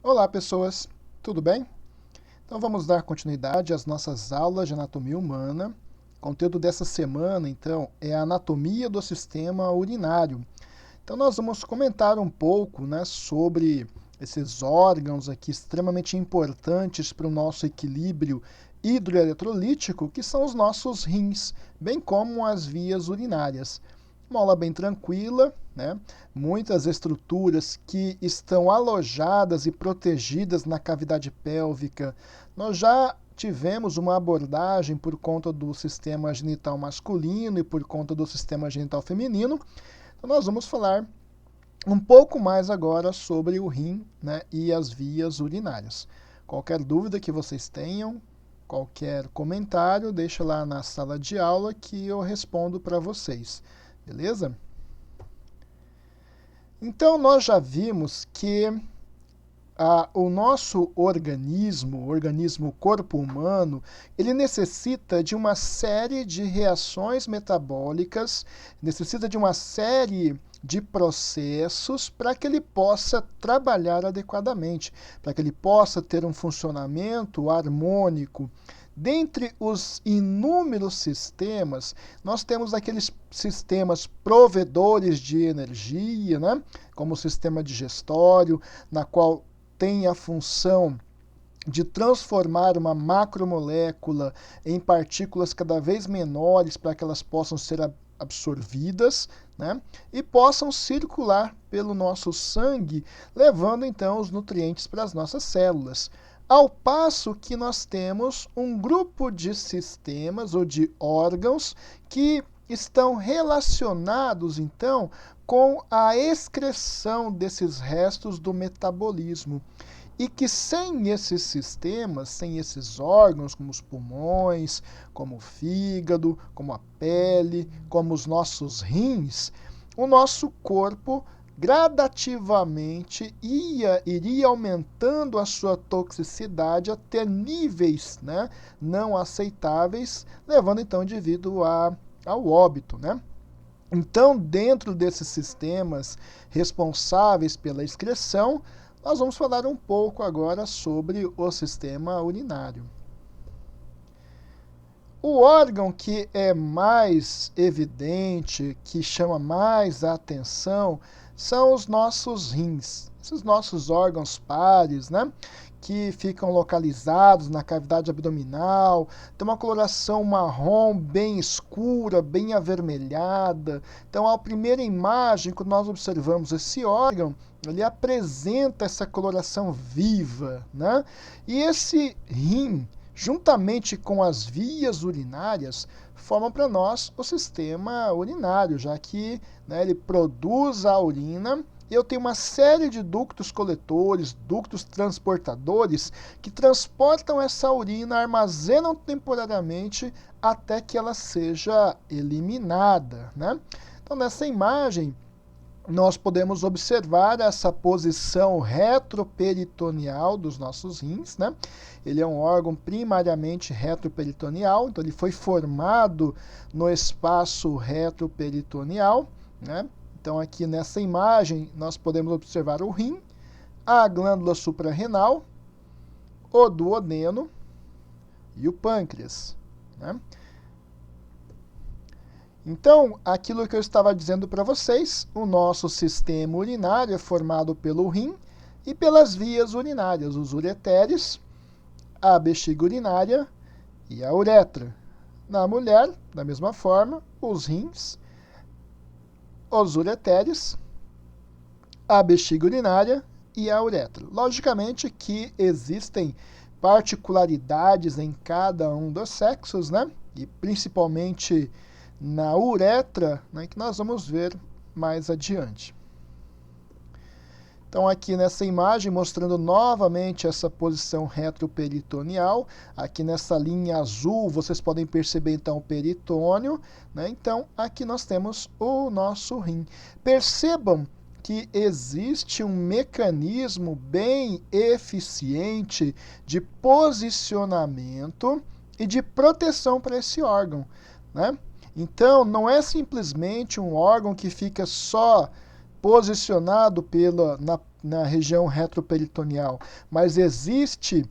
Olá, pessoas, tudo bem? Então vamos dar continuidade às nossas aulas de anatomia humana. O conteúdo dessa semana, então, é a anatomia do sistema urinário. Então nós vamos comentar um pouco, né, sobre esses órgãos aqui extremamente importantes para o nosso equilíbrio hidroeletrolítico, que são os nossos rins, bem como as vias urinárias. Uma aula bem tranquila, né? Muitas estruturas que estão alojadas e protegidas na cavidade pélvica. Nós já tivemos uma abordagem por conta do sistema genital masculino e por conta do sistema genital feminino. Então nós vamos falar um pouco mais agora sobre o rim, né, e as vias urinárias. Qualquer dúvida que vocês tenham, qualquer comentário, deixa lá na sala de aula que eu respondo para vocês. Beleza? Então, nós já vimos que o nosso organismo, o organismo corpo humano, ele necessita de uma série de reações metabólicas, necessita de uma série de processos para que ele possa trabalhar adequadamente, para que ele possa ter um funcionamento harmônico. Dentre os inúmeros sistemas, nós temos aqueles sistemas provedores de energia, né? Como o sistema digestório, na qual tem a função de transformar uma macromolécula em partículas cada vez menores para que elas possam ser absorvidas, né? E possam circular pelo nosso sangue, levando então os nutrientes para as nossas células. Ao passo que nós temos um grupo de sistemas ou de órgãos que estão relacionados, então, com a excreção desses restos do metabolismo. E que sem esses sistemas, sem esses órgãos, como os pulmões, como o fígado, como a pele, como os nossos rins, o nosso corpo gradativamente iria aumentando a sua toxicidade até níveis, né, não aceitáveis, levando então o indivíduo ao óbito, né? Então, dentro desses sistemas responsáveis pela excreção, nós vamos falar um pouco agora sobre o sistema urinário. O órgão que é mais evidente, que chama mais a atenção, são os nossos rins, esses nossos órgãos pares, né? Que ficam localizados na cavidade abdominal, tem uma coloração marrom bem escura, bem avermelhada. Então, a primeira imagem, quando nós observamos esse órgão, ele apresenta essa coloração viva, né? E esse rim, juntamente com as vias urinárias, formam para nós o sistema urinário, já que, né, ele produz a urina e eu tenho uma série de ductos coletores, ductos transportadores, que transportam essa urina, armazenam temporariamente até que ela seja eliminada, né? Então, nessa imagem, nós podemos observar essa posição retroperitoneal dos nossos rins, né? Ele é um órgão primariamente retroperitoneal, então ele foi formado no espaço retroperitoneal, né? Então aqui nessa imagem nós podemos observar o rim, a glândula suprarrenal, o duodeno e o pâncreas, né? Então, aquilo que eu estava dizendo para vocês, o nosso sistema urinário é formado pelo rim e pelas vias urinárias, os ureteres, a bexiga urinária e a uretra. Na mulher, da mesma forma, os rins, os ureteres, a bexiga urinária e a uretra. Logicamente que existem particularidades em cada um dos sexos, né? E principalmente na uretra, né, que nós vamos ver mais adiante. Então, aqui nessa imagem, mostrando novamente essa posição retroperitoneal, aqui nessa linha azul, vocês podem perceber, então, o peritônio, né? Então, aqui nós temos o nosso rim. Percebam que existe um mecanismo bem eficiente de posicionamento e de proteção para esse órgão, né? Então, não é simplesmente um órgão que fica só posicionado na região retroperitoneal, mas existe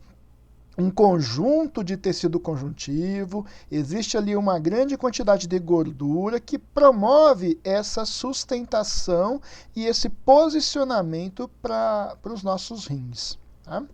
um conjunto de tecido conjuntivo, existe ali uma grande quantidade de gordura que promove essa sustentação e esse posicionamento para os nossos rins. Tá?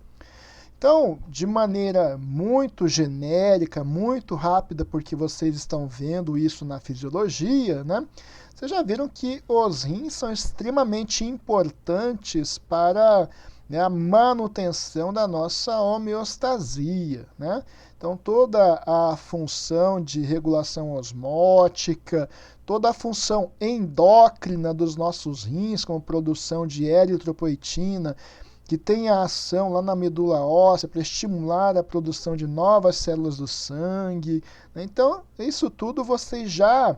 Então, de maneira muito genérica, muito rápida, porque vocês estão vendo isso na fisiologia, né? Vocês já viram que os rins são extremamente importantes para, né, a manutenção da nossa homeostasia, né? Então, toda a função de regulação osmótica, toda a função endócrina dos nossos rins, como produção de eritropoetina, que tem a ação lá na medula óssea para estimular a produção de novas células do sangue. Então, isso tudo vocês já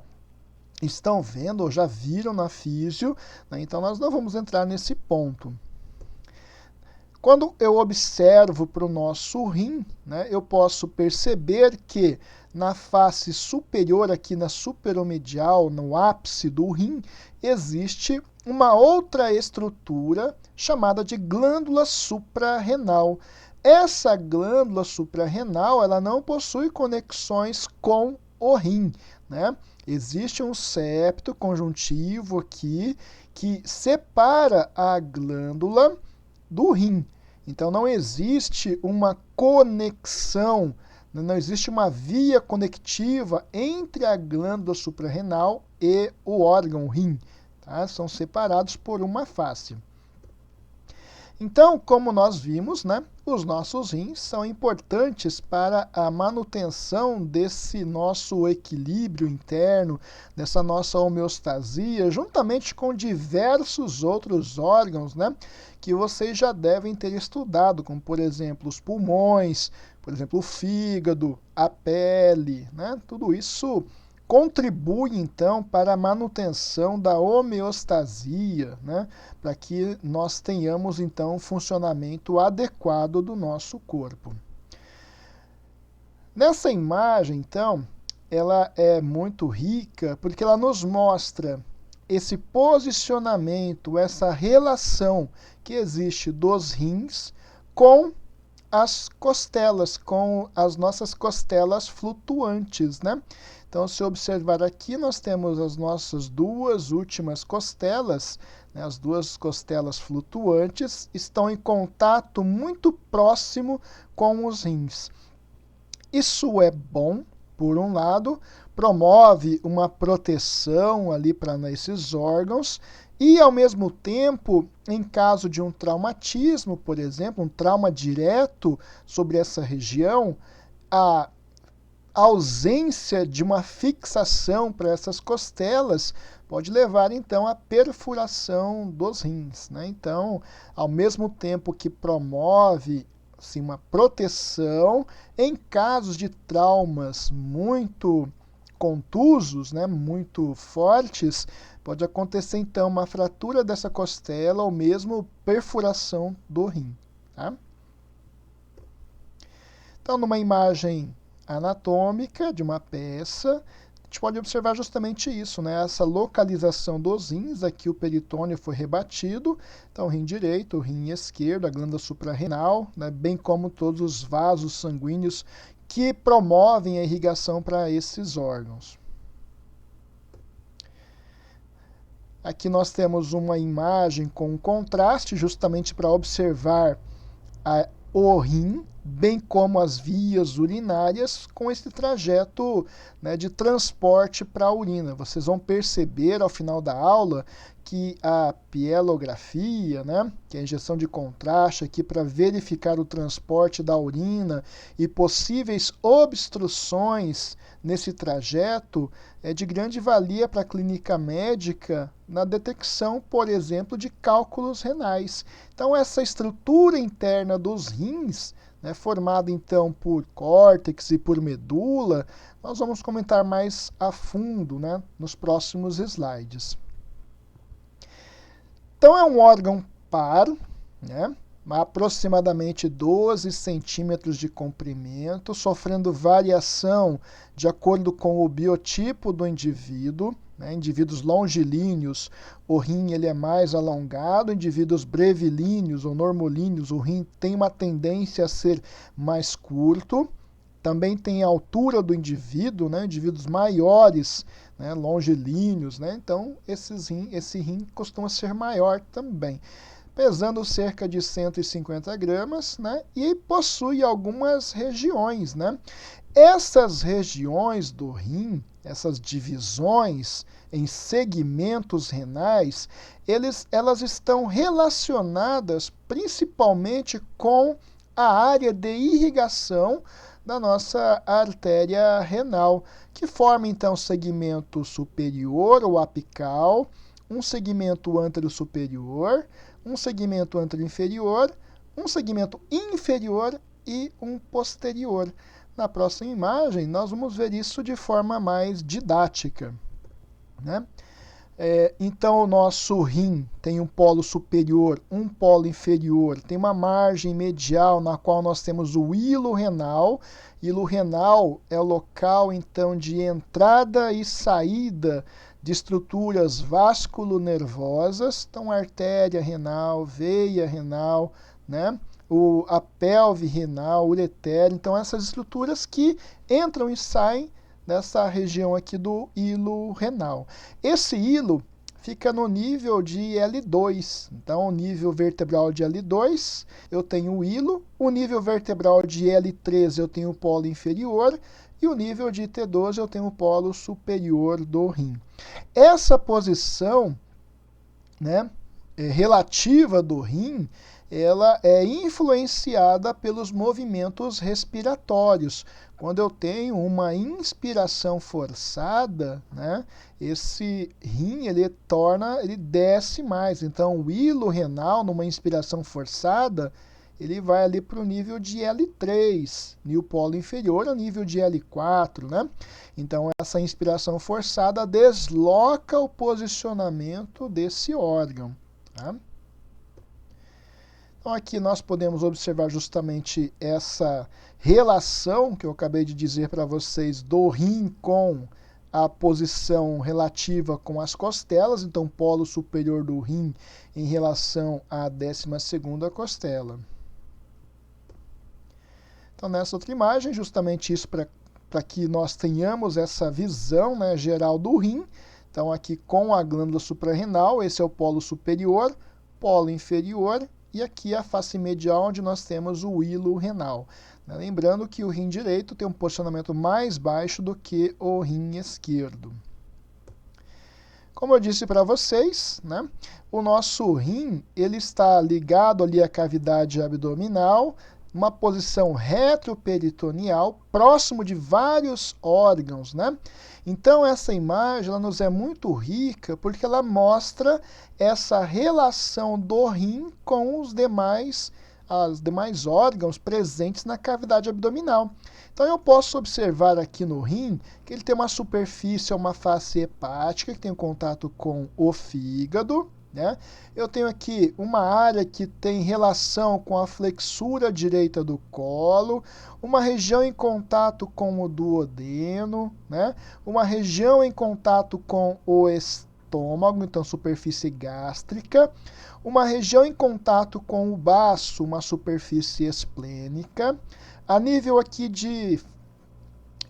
estão vendo ou já viram na físio, né? Então nós não vamos entrar nesse ponto. Quando eu observo para o nosso rim, né, eu posso perceber que na face superior, aqui na superomedial, no ápice do rim, existe uma outra estrutura chamada de glândula suprarrenal. Essa glândula suprarrenal, ela não possui conexões com o rim, né? Existe um septo conjuntivo aqui que separa a glândula do rim. Então não existe uma conexão, não existe uma via conectiva entre a glândula suprarrenal e o órgão rim. Tá? São separados por uma face. Então, como nós vimos, né, os nossos rins são importantes para a manutenção desse nosso equilíbrio interno, dessa nossa homeostasia, juntamente com diversos outros órgãos, né, que vocês já devem ter estudado, como, por exemplo, os pulmões, por exemplo, o fígado, a pele, né, tudo isso contribui, então, para a manutenção da homeostasia, né? Para que nós tenhamos, então, um funcionamento adequado do nosso corpo. Nessa imagem, então, ela é muito rica porque ela nos mostra esse posicionamento, essa relação que existe dos rins com as costelas, com as nossas costelas flutuantes, né? Então, se observar aqui, nós temos as nossas duas últimas costelas, né, as duas costelas flutuantes, estão em contato muito próximo com os rins. Isso é bom, por um lado, promove uma proteção ali para esses órgãos e, ao mesmo tempo, em caso de um traumatismo, por exemplo, um trauma direto sobre essa região, a ausência de uma fixação para essas costelas pode levar, então, à perfuração dos rins, né? Então, ao mesmo tempo que promove assim, uma proteção, em casos de traumas muito contusos, né, muito fortes, pode acontecer, então, uma fratura dessa costela ou mesmo perfuração do rim. Tá? Então, numa imagem anatômica de uma peça, a gente pode observar justamente isso, né? Essa localização dos rins, aqui o peritônio foi rebatido, então o rim direito, o rim esquerdo, a glândula suprarrenal, né? Bem como todos os vasos sanguíneos que promovem a irrigação para esses órgãos. Aqui nós temos uma imagem com contraste, justamente para observar o rim, bem como as vias urinárias, com esse trajeto, né, de transporte para a urina. Vocês vão perceber ao final da aula que a pielografia, né, que é a injeção de contraste aqui para verificar o transporte da urina e possíveis obstruções nesse trajeto, é de grande valia para a clínica médica na detecção, por exemplo, de cálculos renais. Então, essa estrutura interna dos rins, né, formada então por córtex e por medula, nós vamos comentar mais a fundo, né, nos próximos slides. Então, é um órgão par, né, aproximadamente 12 centímetros de comprimento, sofrendo variação de acordo com o biotipo do indivíduo. Indivíduos longilíneos, o rim ele é mais alongado, indivíduos brevilíneos ou normolíneos, o rim tem uma tendência a ser mais curto. Também tem a altura do indivíduo, indivíduos maiores, longilíneos, então esse rim costuma ser maior também, pesando cerca de 150 gramas, e possui algumas regiões. Essas regiões do rim, essas divisões em segmentos renais, elas estão relacionadas principalmente com a área de irrigação da nossa artéria renal, que forma então segmento superior ou apical, um segmento antero-superior, um segmento antero-inferior, um segmento inferior e um posterior. Na próxima imagem, nós vamos ver isso de forma mais didática. Então, o nosso rim tem um polo superior, um polo inferior, tem uma margem medial na qual nós temos o hilo renal. Hilo renal é o local, então, de entrada e saída de estruturas vasculonervosas. Então, artéria renal, veia renal, a pelve renal, ureter. Então, essas estruturas que entram e saem dessa região aqui do hilo renal. Esse hilo fica no nível de L2. Então, o nível vertebral de L2, eu tenho o hilo. O nível vertebral de L3, eu tenho o polo inferior. E o nível de T12, eu tenho o polo superior do rim. Essa posição, relativa do rim, ela é influenciada pelos movimentos respiratórios. Quando eu tenho uma inspiração forçada, esse rim ele desce mais. Então, o hilo renal, numa inspiração forçada, ele vai ali para o nível de L3, e o polo inferior ao nível de L4. Então, essa inspiração forçada desloca o posicionamento desse órgão. Então, aqui nós podemos observar justamente essa relação que eu acabei de dizer para vocês do rim com a posição relativa com as costelas. Então, polo superior do rim em relação à 12ª costela. Então, nessa outra imagem, justamente isso para que nós tenhamos essa visão geral do rim. Então, aqui com a glândula suprarrenal, esse é o polo superior, polo inferior, e aqui a face medial, onde nós temos o hilo renal. Lembrando que o rim direito tem um posicionamento mais baixo do que o rim esquerdo. Como eu disse para vocês, o nosso rim ele está ligado ali à cavidade abdominal, uma posição retroperitoneal, próximo de vários órgãos. Então, essa imagem ela nos é muito rica porque ela mostra essa relação do rim com os demais órgãos presentes na cavidade abdominal. Então, eu posso observar aqui no rim que ele tem uma superfície, uma face hepática, que tem contato com o fígado. Eu tenho aqui uma área que tem relação com a flexura direita do colo, uma região em contato com o duodeno, uma região em contato com o estômago, então superfície gástrica, uma região em contato com o baço, uma superfície esplênica. A nível aqui de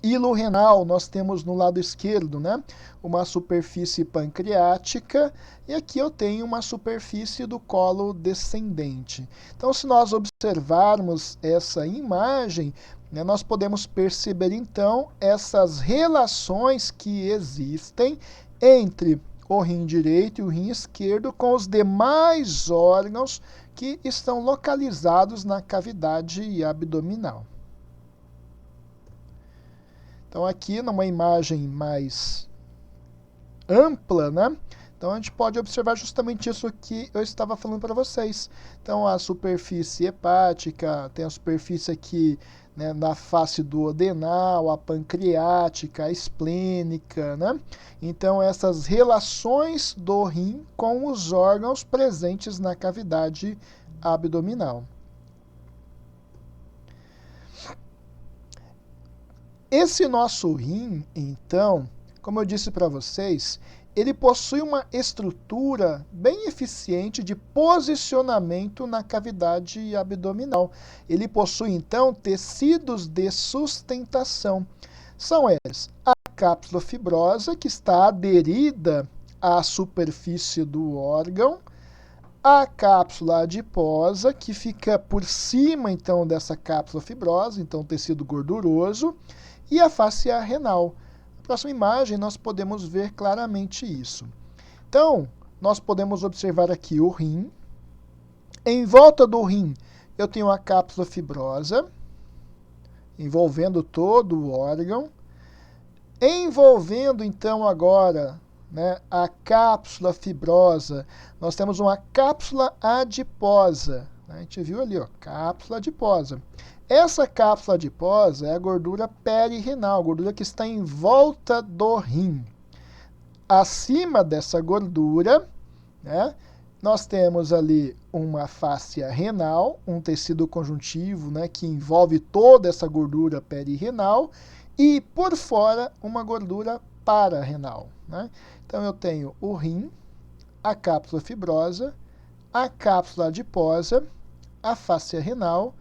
hilo renal, nós temos no lado esquerdo, uma superfície pancreática, e aqui eu tenho uma superfície do colo descendente. Então, se nós observarmos essa imagem, nós podemos perceber, então, essas relações que existem entre o rim direito e o rim esquerdo com os demais órgãos que estão localizados na cavidade abdominal. Então, aqui numa imagem mais ampla, então a gente pode observar justamente isso que eu estava falando para vocês. Então, a superfície hepática, tem a superfície aqui na face duodenal, a pancreática, a esplênica. Então, essas relações do rim com os órgãos presentes na cavidade abdominal. Esse nosso rim, então, como eu disse para vocês, ele possui uma estrutura bem eficiente de posicionamento na cavidade abdominal. Ele possui, então, tecidos de sustentação. São eles a cápsula fibrosa, que está aderida à superfície do órgão, a cápsula adiposa, que fica por cima, então, dessa cápsula fibrosa, então, tecido gorduroso, e a fáscia renal. Na próxima imagem, nós podemos ver claramente isso. Então, nós podemos observar aqui o rim. Em volta do rim, eu tenho a cápsula fibrosa, envolvendo todo o órgão. Envolvendo, então, agora, né, a cápsula fibrosa, nós temos uma cápsula adiposa. A gente viu ali, ó, cápsula adiposa. Essa cápsula adiposa é a gordura perirenal, a gordura que está em volta do rim. Acima dessa gordura, né, nós temos ali uma fáscia renal, um tecido conjuntivo, né, que envolve toda essa gordura perirenal, e por fora uma gordura pararenal. Né? Então eu tenho o rim, a cápsula fibrosa, a cápsula adiposa, a fáscia renal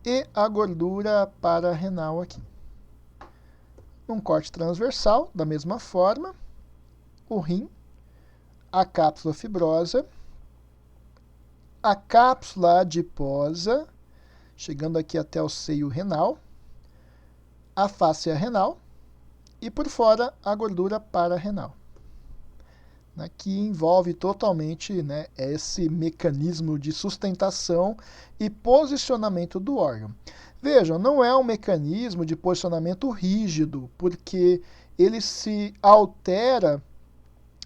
e a gordura pararenal aqui. Num corte transversal, da mesma forma, o rim, a cápsula fibrosa, a cápsula adiposa, chegando aqui até o seio renal, a fáscia renal e por fora a gordura pararenal, né, que envolve totalmente, né, esse mecanismo de sustentação e posicionamento do órgão. Vejam, não é um mecanismo de posicionamento rígido, porque ele se altera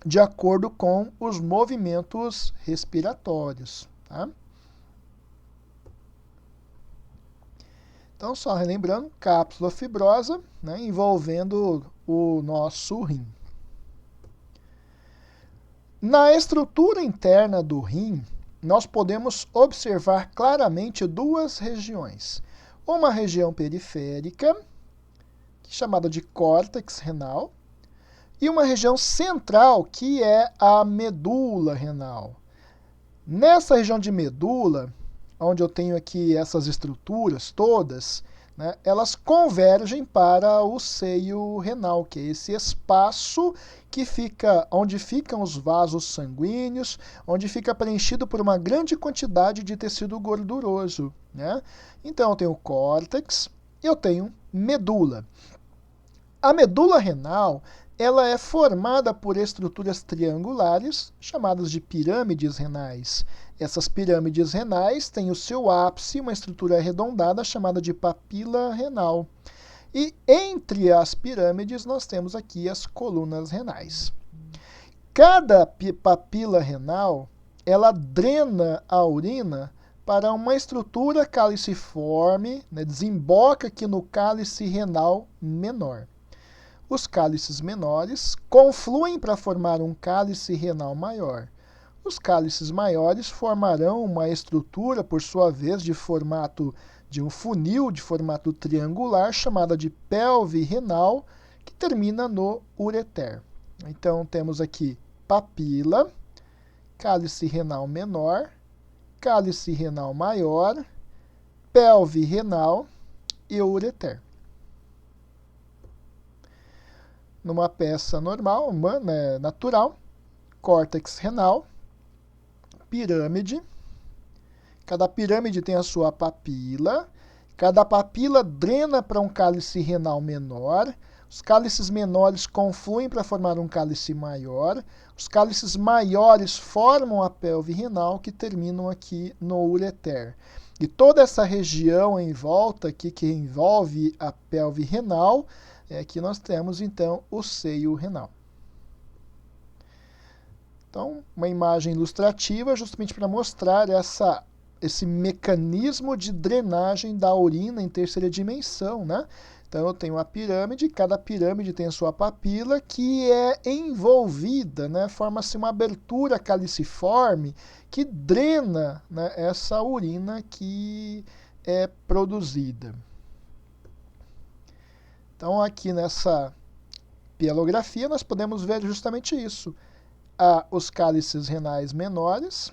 de acordo com os movimentos respiratórios. Tá? Então, só relembrando, cápsula fibrosa, né, envolvendo o nosso rim. Na estrutura interna do rim, nós podemos observar claramente duas regiões. Uma região periférica, chamada de córtex renal, e uma região central, que é a medula renal. Nessa região de medula, onde eu tenho aqui essas estruturas todas, né, elas convergem para o seio renal, que é esse espaço que fica, onde ficam os vasos sanguíneos, onde fica preenchido por uma grande quantidade de tecido gorduroso. Né? Então, eu tenho córtex e eu tenho medula. A medula renal, ela é formada por estruturas triangulares, chamadas de pirâmides renais. Essas pirâmides renais têm o seu ápice, uma estrutura arredondada, chamada de papila renal. E entre as pirâmides, nós temos aqui as colunas renais. Cada papila renal, ela drena a urina para uma estrutura caliciforme, né, desemboca aqui no cálice renal menor. Os cálices menores confluem para formar um cálice renal maior. Os cálices maiores formarão uma estrutura, por sua vez, de formato de um funil, de formato triangular, chamada de pelve renal, que termina no ureter. Então, temos aqui papila, cálice renal menor, cálice renal maior, pelve renal e ureter. Numa peça normal, humana, natural, córtex renal, pirâmide. Cada pirâmide tem a sua papila. Cada papila drena para um cálice renal menor. Os cálices menores confluem para formar um cálice maior. Os cálices maiores formam a pelve renal, que terminam aqui no ureter. E toda essa região em volta aqui, que envolve a pelve renal, aqui nós temos, então, o seio renal. Então, uma imagem ilustrativa justamente para mostrar esse mecanismo de drenagem da urina em terceira dimensão. Né? Então, eu tenho a pirâmide, cada pirâmide tem a sua papila que é envolvida, né? Forma-se uma abertura caliciforme que drena, né, essa urina que é produzida. Então, aqui nessa pielografia, nós podemos ver justamente isso. Há os cálices renais menores,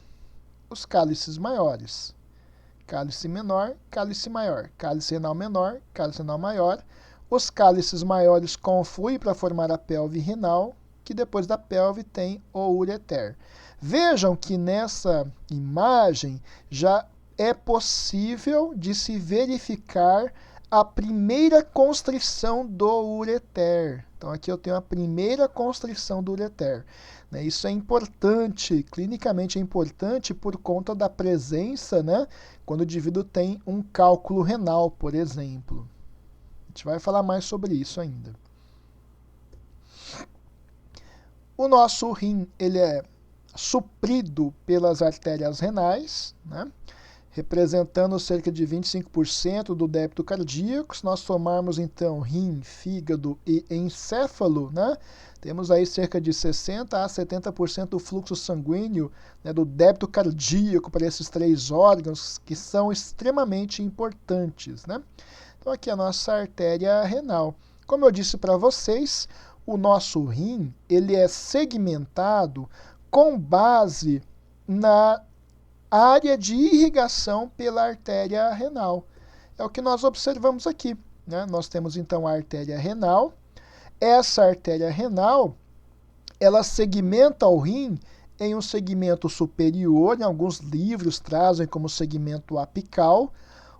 os cálices maiores. Cálice menor, cálice maior. Cálice renal menor, cálice renal maior. Os cálices maiores confluem para formar a pelve renal, que depois da pelve tem o ureter. Vejam que nessa imagem já é possível de se verificar a primeira constrição do ureter. Então aqui eu tenho a primeira constrição do ureter. Isso é importante, clinicamente é importante por conta da presença, né, quando o indivíduo tem um cálculo renal, por exemplo. A gente vai falar mais sobre isso ainda. O nosso rim, ele é suprido pelas artérias renais, né, representando cerca de 25% do débito cardíaco. Se nós somarmos, então, rim, fígado e encéfalo, né, temos aí cerca de 60% a 70% do fluxo sanguíneo, né, do débito cardíaco para esses três órgãos, que são extremamente importantes, né? Então, aqui a nossa artéria renal. Como eu disse para vocês, o nosso rim ele é segmentado com base na área de irrigação pela artéria renal. É o que nós observamos aqui, né? Nós temos então a artéria renal. Essa artéria renal, ela segmenta o rim em um segmento superior, em alguns livros trazem como segmento apical,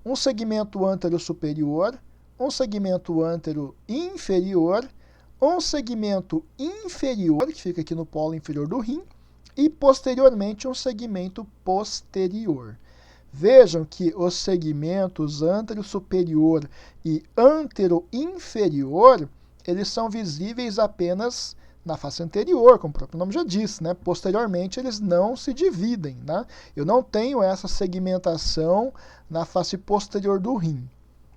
um segmento antero-superior, um segmento antero-inferior, um segmento inferior, que fica aqui no polo inferior do rim, e posteriormente um segmento posterior. Vejam que os segmentos antero-superior e antero-inferior, eles são visíveis apenas na face anterior, como o próprio nome já disse, né? Posteriormente, eles não se dividem, né? Eu não tenho essa segmentação na face posterior do rim.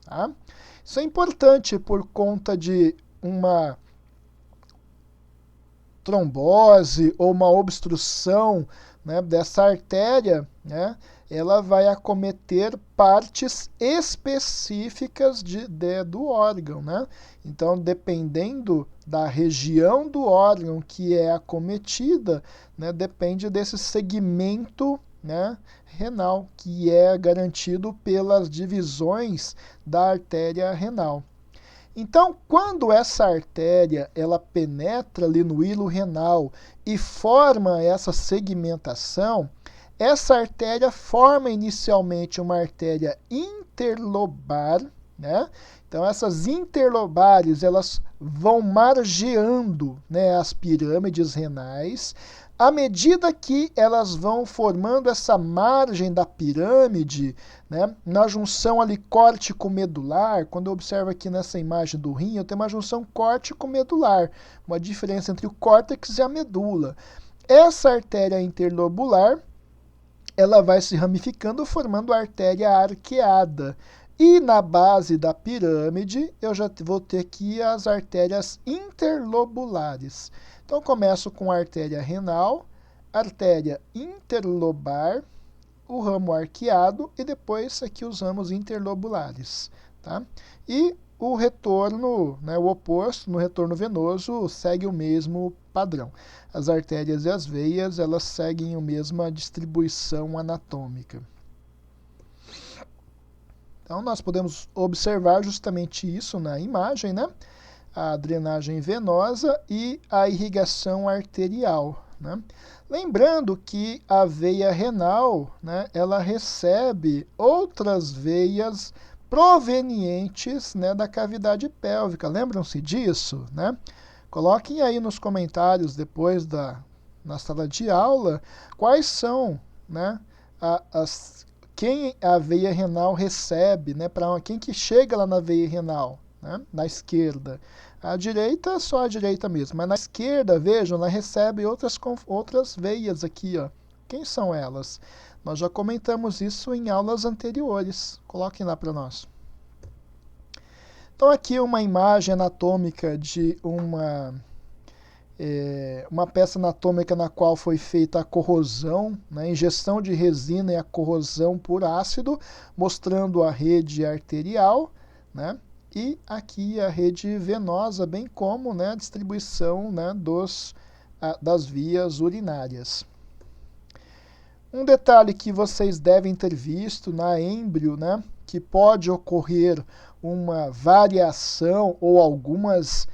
Tá? Isso é importante por conta de uma trombose ou uma obstrução, né, dessa artéria, né, ela vai acometer partes específicas do órgão, né? Então, dependendo da região do órgão que é acometida, né, depende desse segmento, né, renal, que é garantido pelas divisões da artéria renal. Então, quando essa artéria ela penetra ali no hilo renal e forma essa segmentação, essa artéria forma inicialmente uma artéria interlobar, né? Então, essas interlobares elas vão margeando, né, as pirâmides renais. À medida que elas vão formando essa margem da pirâmide, né, na junção ali córtico-medular, quando eu observo aqui nessa imagem do rim, eu tenho uma junção córtico-medular, uma diferença entre o córtex e a medula. Essa artéria interlobular, ela vai se ramificando, formando a artéria arqueada. E na base da pirâmide, eu já vou ter aqui as artérias interlobulares. Então, eu começo com a artéria renal, artéria interlobar, o ramo arqueado e depois aqui os ramos interlobulares. Tá? E o retorno, né, o oposto, no retorno venoso, segue o mesmo padrão. As artérias e as veias, elas seguem a mesma distribuição anatômica. Então, nós podemos observar justamente isso na imagem, né? A drenagem venosa e a irrigação arterial, né? Lembrando que a veia renal, né, ela recebe outras veias provenientes, né, da cavidade pélvica. Lembram-se disso, né? Coloquem aí nos comentários depois na sala de aula quais são, né, quem a veia renal recebe, né, para quem que chega lá na veia renal, né, na esquerda. A direita, só a direita mesmo, mas na esquerda, vejam, ela recebe outras veias aqui, ó. Quem são elas? Nós já comentamos isso em aulas anteriores. Coloquem lá para nós. Então aqui uma imagem anatômica de uma peça anatômica na qual foi feita a corrosão, né, a injeção de resina e a corrosão por ácido, mostrando a rede arterial, né, e aqui a rede venosa, bem como, né, a distribuição, né, das vias urinárias. Um detalhe que vocês devem ter visto na êmbrio, né, que pode ocorrer uma variação ou algumas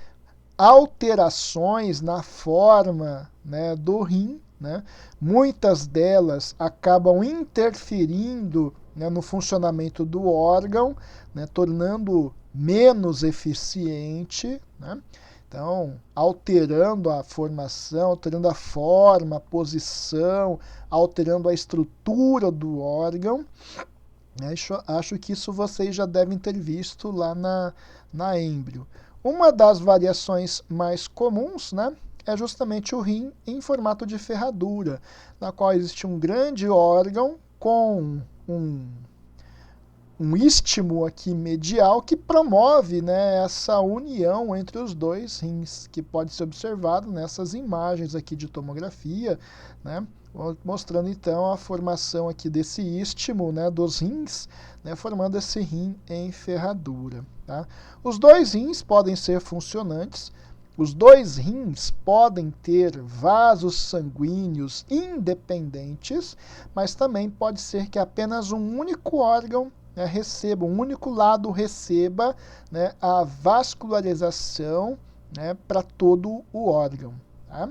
alterações na forma, né, do rim, né? Muitas delas acabam interferindo, né, no funcionamento do órgão, né, tornando menos eficiente, né? Então, alterando a formação, alterando a forma, a posição, alterando a estrutura do órgão. Acho que isso vocês já devem ter visto lá na êmbrio. Uma das variações mais comuns, né, é justamente o rim em formato de ferradura, na qual existe um grande órgão com um istmo aqui medial que promove, né, essa união entre os dois rins, que pode ser observado nessas imagens aqui de tomografia, né, mostrando então a formação aqui desse istmo, né, dos rins, né, formando esse rim em ferradura. Tá? Os dois rins podem ser funcionantes, os dois rins podem ter vasos sanguíneos independentes, mas também pode ser que apenas um único órgão, né, receba, um único lado receba, né, a vascularização, né, para todo o órgão. Tá?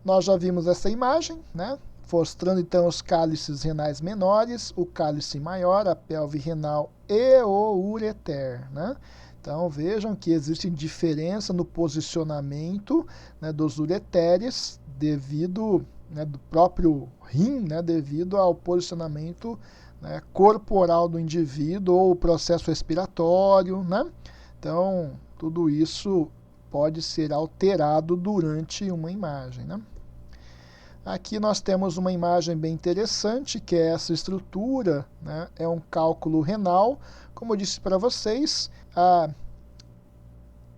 Nós já vimos essa imagem, né, mostrando então os cálices renais menores, o cálice maior, a pelve renal e o ureter. Né? Então vejam que existe diferença no posicionamento, né, dos ureteres devido, né, do próprio rim, né, devido ao posicionamento, né, corporal do indivíduo ou o processo respiratório. Né? Então tudo isso pode ser alterado durante uma imagem. Né? Aqui nós temos uma imagem bem interessante, que é essa estrutura, né? É um cálculo renal. Como eu disse para vocês,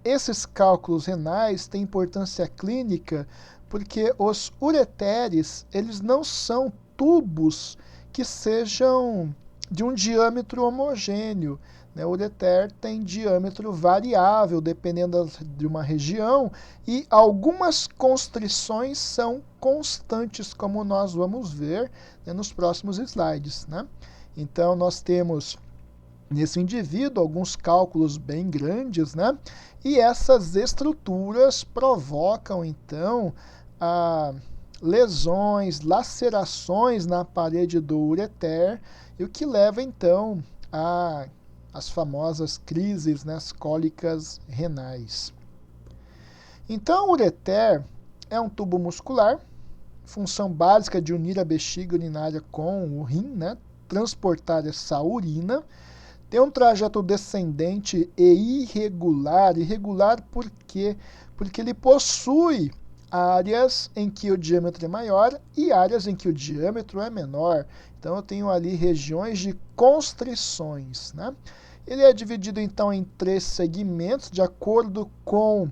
esses cálculos renais têm importância clínica porque os ureteres, eles não são tubos que sejam de um diâmetro homogêneo. O ureter tem diâmetro variável, dependendo de uma região, e algumas constrições são constantes, como nós vamos ver, né, nos próximos slides. Né? Então, nós temos nesse indivíduo alguns cálculos bem grandes, né? E essas estruturas provocam, então, lesões, lacerações na parede do ureter, e o que leva, então, as famosas crises, né, as cólicas renais. Então, o ureter é um tubo muscular, função básica de unir a bexiga urinária com o rim, né, transportar essa urina. Tem um trajeto descendente e irregular. Irregular por quê? Porque ele possui áreas em que o diâmetro é maior e áreas em que o diâmetro é menor. Então eu tenho ali regiões de constrições. Né? Ele é dividido então em 3 segmentos, de acordo com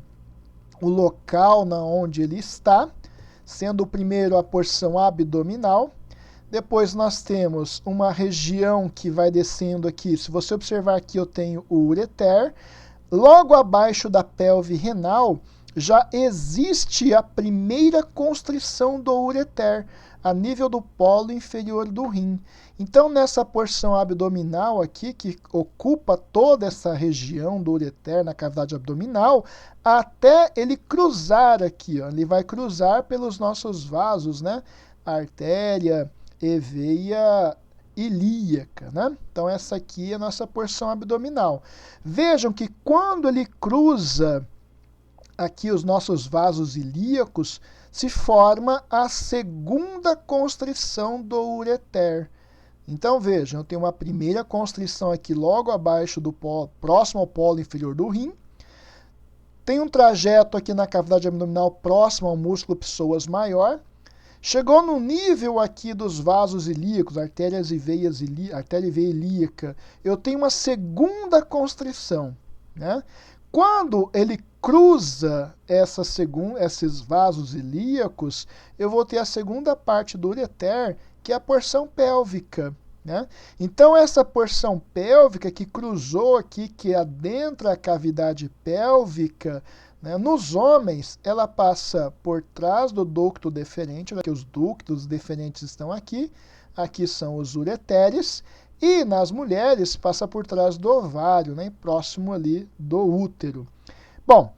o local na onde ele está, sendo o primeiro a porção abdominal. Depois nós temos uma região que vai descendo aqui. Se você observar aqui, eu tenho o ureter. Logo abaixo da pelve renal, já existe a primeira constrição do ureter, a nível do polo inferior do rim. Então, nessa porção abdominal aqui, que ocupa toda essa região do ureter, na cavidade abdominal, até ele cruzar aqui, ó, ele vai cruzar pelos nossos vasos, né? A artéria e veia ilíaca, né? Então essa aqui é a nossa porção abdominal. Vejam que quando ele cruza aqui os nossos vasos ilíacos, se forma a segunda constrição do ureter. Então vejam, eu tenho uma primeira constrição aqui logo abaixo do polo, próximo ao polo inferior do rim. Tem um trajeto aqui na cavidade abdominal próximo ao músculo psoas maior. Chegou no nível aqui dos vasos ilíacos, artéria e veia ilíaca, eu tenho uma segunda constrição, né? Quando ele cruza esses vasos ilíacos, eu vou ter a segunda parte do ureter, que é a porção pélvica, né? Então, essa porção pélvica que cruzou aqui, que adentra a cavidade pélvica, né, nos homens, ela passa por trás do ducto deferente, que os ductos deferentes estão aqui, aqui são os ureteres, e nas mulheres passa por trás do ovário, né, próximo ali do útero. Bom,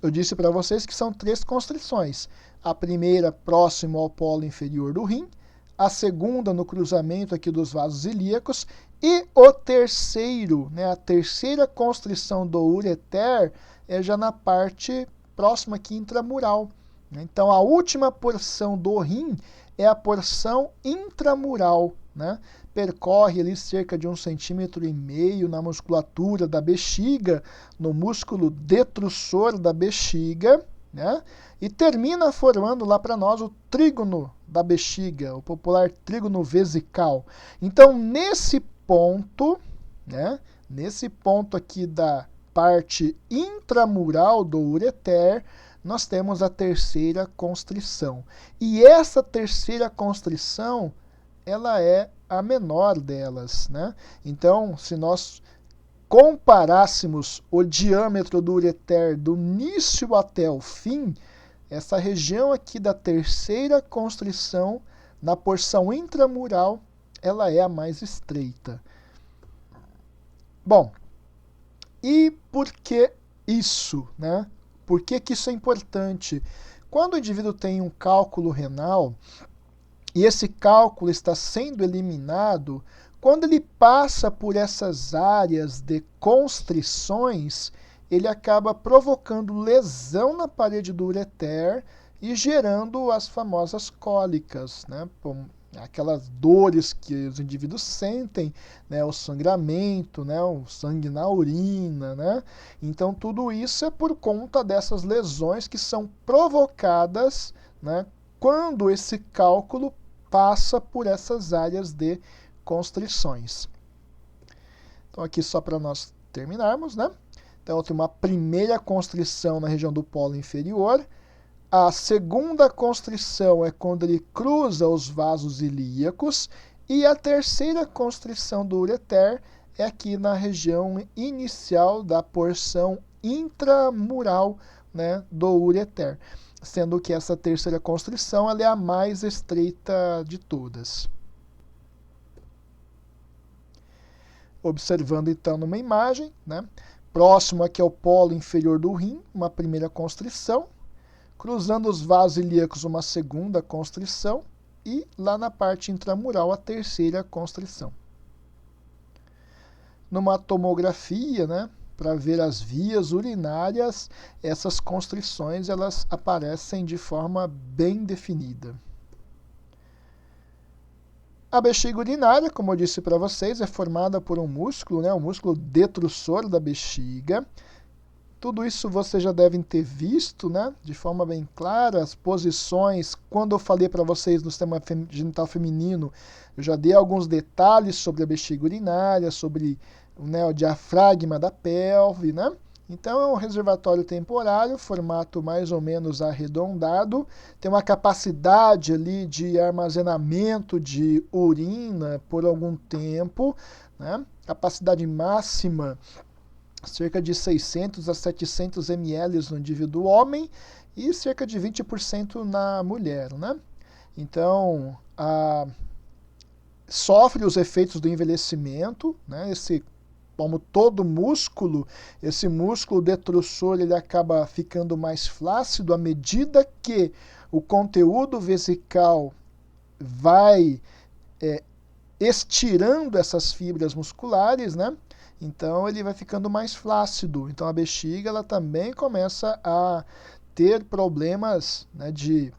eu disse para vocês que são 3 constrições. A primeira próximo ao polo inferior do rim, a segunda no cruzamento aqui dos vasos ilíacos e o terceiro, né, a terceira constrição do ureter é já na parte próxima aqui intramural. Então a última porção do rim é a porção intramural, né? Percorre ali cerca de 1,5 cm na musculatura da bexiga, no músculo detrussor da bexiga, né? E termina formando lá para nós o trígono da bexiga, o popular trígono vesical. Então, nesse ponto, né, nesse ponto aqui da parte intramural do ureter, nós temos a terceira constrição. E essa terceira constrição, ela é a menor delas, né? Então, se nós comparássemos o diâmetro do ureter do início até o fim, essa região aqui da terceira constrição, na porção intramural, ela é a mais estreita. Bom, e por que isso, né? Por que isso é importante? Quando o indivíduo tem um cálculo renal e esse cálculo está sendo eliminado, quando ele passa por essas áreas de constrições, ele acaba provocando lesão na parede do ureter e gerando as famosas cólicas, né? Aquelas dores que os indivíduos sentem, né? O sangramento, né? O sangue na urina, né? Então tudo isso é por conta dessas lesões que são provocadas, né? Quando esse cálculo passa por essas áreas de constrições. Então aqui só para nós terminarmos, né? Então eu tenho uma primeira constrição na região do polo inferior. A segunda constrição é quando ele cruza os vasos ilíacos. E a terceira constrição do ureter é aqui na região inicial da porção intramural, né, do ureter. Sendo que essa terceira constrição ela é a mais estreita de todas. Observando então numa imagem, né? Próximo aqui ao polo inferior do rim, uma primeira constrição. Cruzando os vasos ilíacos, uma segunda constrição. E lá na parte intramural, a terceira constrição. Numa tomografia, né? Para ver as vias urinárias, essas constrições elas aparecem de forma bem definida. A bexiga urinária, como eu disse para vocês, é formada por um músculo, né, o músculo detrussor da bexiga. Tudo isso vocês já devem ter visto, né, de forma bem clara, as posições. Quando eu falei para vocês no sistema genital feminino, eu já dei alguns detalhes sobre a bexiga urinária, sobre, né, o diafragma da pelve, né? Então, é um reservatório temporário, formato mais ou menos arredondado, tem uma capacidade ali de armazenamento de urina por algum tempo, né? Capacidade máxima, cerca de 600 a 700 ml no indivíduo homem e cerca de 20% na mulher, né? Então, sofre os efeitos do envelhecimento, né? Como todo músculo, esse músculo detrussor ele acaba ficando mais flácido à medida que o conteúdo vesical vai estirando essas fibras musculares, né? Então ele vai ficando mais flácido. Então a bexiga ela também começa a ter problemas, né, de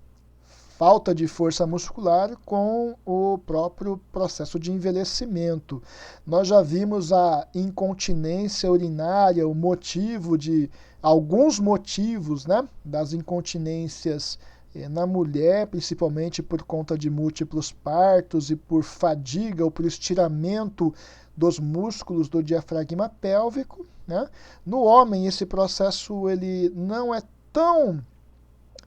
falta de força muscular com o próprio processo de envelhecimento. Nós já vimos a incontinência urinária, o motivo de alguns motivos, né, das incontinências Na mulher, principalmente por conta de múltiplos partos e por fadiga ou por estiramento dos músculos do diafragma pélvico, né? No homem, esse processo ele não é tão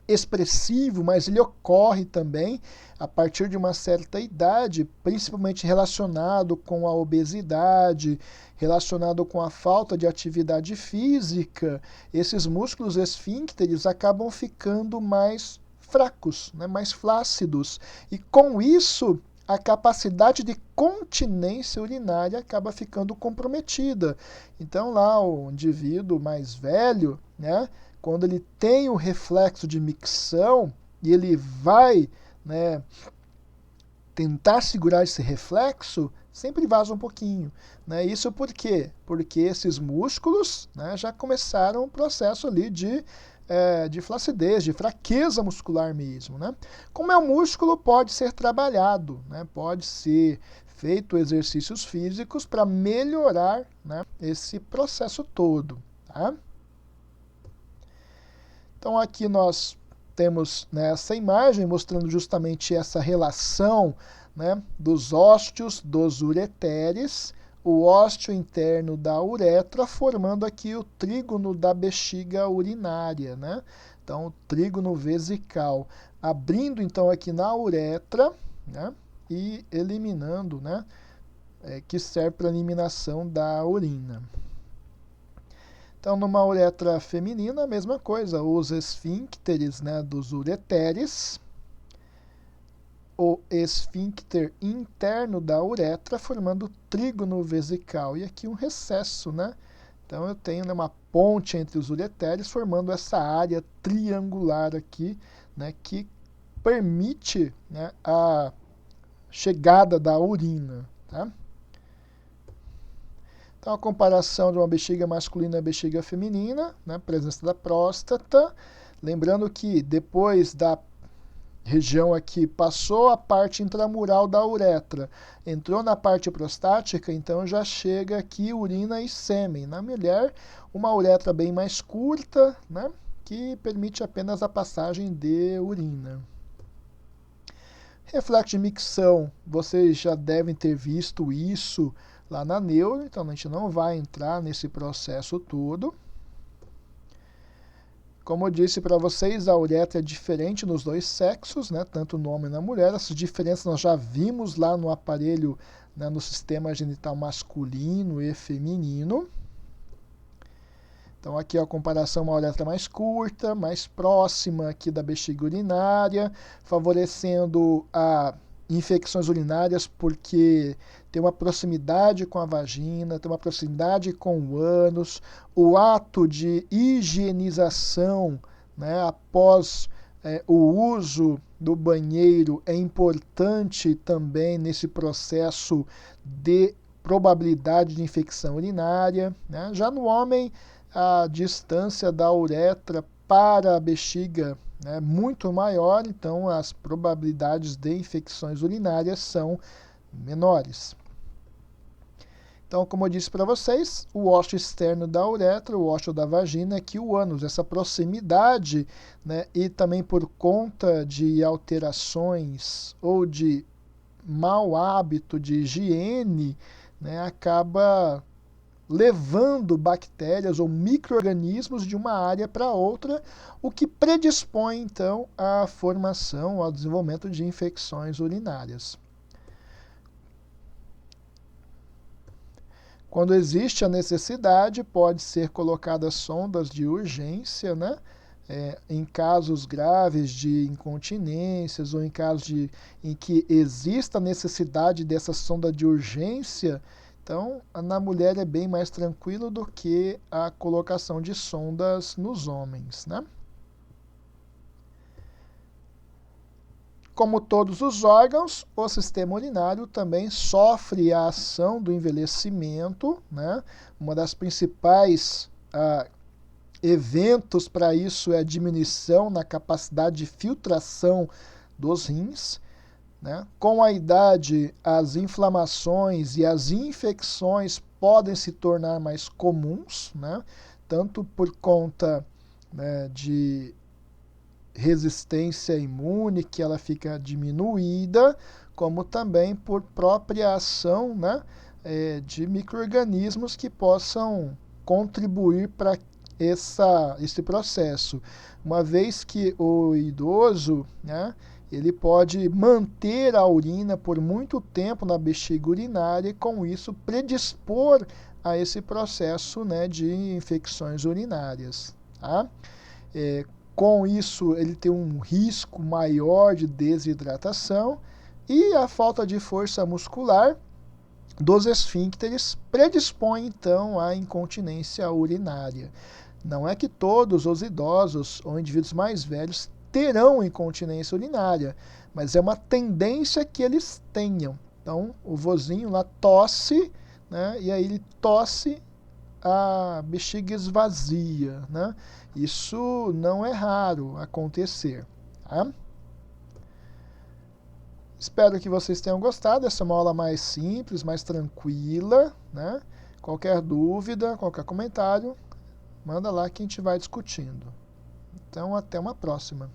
expressivo, mas ele ocorre também a partir de uma certa idade, principalmente relacionado com a obesidade, relacionado com a falta de atividade física. Esses músculos esfíncteres acabam ficando mais fracos, né, mais flácidos, e com isso a capacidade de continência urinária acaba ficando comprometida. Então lá o indivíduo mais velho, né, quando ele tem o reflexo de micção e ele vai, né, tentar segurar esse reflexo, sempre vaza um pouquinho. Né? Isso por quê? Porque esses músculos, né, já começaram um processo ali de flacidez, de fraqueza muscular mesmo. Né? Como é um músculo, pode ser trabalhado, né? Pode ser feito exercícios físicos para melhorar, né, esse processo todo. Tá? Então aqui nós temos, né, essa imagem mostrando justamente essa relação, né, dos ósteos dos ureteres, o ósteo interno da uretra, formando aqui o trígono da bexiga urinária, né? Então, o trígono vesical, abrindo então aqui na uretra, né, e eliminando, né, que serve para a eliminação da urina. Então, numa uretra feminina, a mesma coisa, os esfíncteres, né, dos ureteres, o esfíncter interno da uretra formando o trígono vesical e aqui um recesso, né? Então eu tenho, né, uma ponte entre os ureteres formando essa área triangular aqui, né, que permite, né, a chegada da urina, tá? Então, a comparação de uma bexiga masculina e bexiga feminina, né, presença da próstata. Lembrando que depois da região aqui passou a parte intramural da uretra, entrou na parte prostática, então já chega aqui urina e sêmen. Na mulher, uma uretra bem mais curta, né, que permite apenas a passagem de urina. Reflexo de micção, vocês já devem ter visto isso lá na neuro, então a gente não vai entrar nesse processo todo. Como eu disse para vocês, a uretra é diferente nos dois sexos, né, tanto no homem e na mulher. Essas diferenças nós já vimos lá no aparelho, né, no sistema genital masculino e feminino. Então aqui a comparação, uma uretra mais curta, mais próxima aqui da bexiga urinária, favorecendo a infecções urinárias porque tem uma proximidade com a vagina, tem uma proximidade com o ânus, o ato de higienização, né, após o uso do banheiro é importante também nesse processo de probabilidade de infecção urinária. Né? Já no homem, a distância da uretra para a bexiga é muito maior, então as probabilidades de infecções urinárias são menores. Então, como eu disse para vocês, o ósteo externo da uretra, o ósteo da vagina, aqui o ânus, essa proximidade, né, e também por conta de alterações ou de mau hábito de higiene, né, acaba levando bactérias ou micro-organismos de uma área para outra, o que predispõe, então, à formação, ao desenvolvimento de infecções urinárias. Quando existe a necessidade, pode ser colocadas sondas de urgência, né? Em casos graves de incontinências ou em casos em que exista a necessidade dessa sonda de urgência. Então, na mulher é bem mais tranquilo do que a colocação de sondas nos homens, né? Como todos os órgãos, o sistema urinário também sofre a ação do envelhecimento, né? Uma das principais eventos para isso é a diminuição na capacidade de filtração dos rins. Né? Com a idade, as inflamações e as infecções podem se tornar mais comuns, né? Tanto por conta, né, de resistência imune, que ela fica diminuída, como também por própria ação, né, de micro-organismos que possam contribuir para esse processo. Uma vez que o idoso, né, ele pode manter a urina por muito tempo na bexiga urinária e com isso predispor a esse processo, né, de infecções urinárias. Tá? Com isso, ele tem um risco maior de desidratação e a falta de força muscular dos esfíncteres predispõe, então, à incontinência urinária. Não é que todos os idosos ou indivíduos mais velhos terão incontinência urinária, mas é uma tendência que eles tenham. Então, o vozinho lá tosse, né, e aí ele tosse, a bexiga esvazia, né? Isso não é raro acontecer. Tá? Espero que vocês tenham gostado. Essa é uma aula mais simples, mais tranquila, né? Qualquer dúvida, qualquer comentário, manda lá que a gente vai discutindo. Então, até uma próxima.